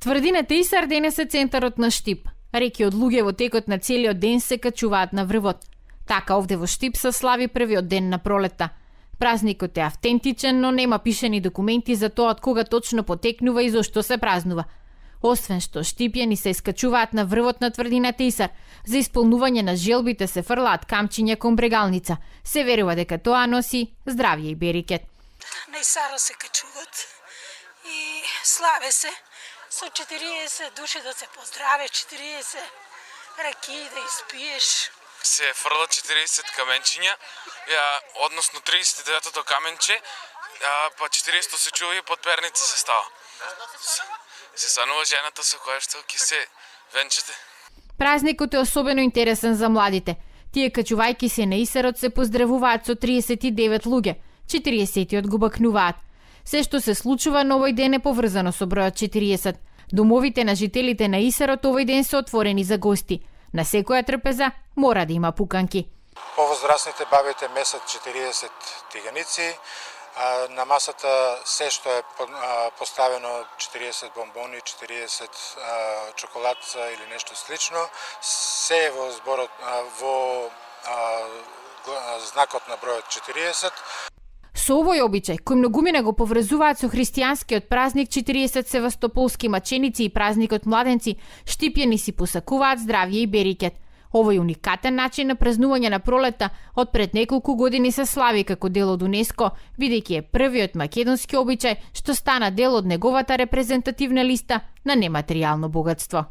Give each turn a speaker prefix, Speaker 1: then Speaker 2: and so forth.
Speaker 1: Тврдината Исар денес е центарот на Штип. Реки од луѓе во текот на целиот ден се качуваат на врвот. Така овде во Штип се слави првиот ден на пролетта. Празникот е автентичен, но нема пишени документи за тоа од кога точно потекнува и зошто се празнува. Освен што штипјани се искачуваат на врвот на тврдината Исар, за исполнување на желбите се фрлаат камчиња кон брегалница. Се верува дека тоа носи здравје и берекет.
Speaker 2: На Исаро се качуват и славе се со 40 души да се поздраве, 40 раки да испиеш.
Speaker 3: Се фрлат 40 каменчиња, односно 39-то каменче, па 40 се чува и подперница се става. Се станува жената со која што ќе се венчате.
Speaker 1: Празникот е особено интересен за младите. Тие качувајки се на Исарот се поздравуваат со 39 луѓе, 40-тиот го бакнуваат. Се што се случува на овој ден е поврзано со бројот 40. Домовите на жителите на Исарот овој ден се отворени за гости. На секоја трпеза мора да има пуканки.
Speaker 4: Повозрастните бабите месат 40 тиганици, на масата се што е поставено 40 бомбони, 40 чоколадца или нешто слично, се е во зборот во знакот на бројот 40.
Speaker 1: Со овој обичај, кој многумина го поврзуваат со христијанскиот празник 40 севастополски маченици и празникот младенци, штипјани си посакуваат здравје и берекет. Овој уникатен начин на празнување на пролетта од пред неколку години се слави како дел од УНЕСКО, бидејќи е првиот македонски обичај што стана дел од неговата репрезентативна листа на нематеријално богатство.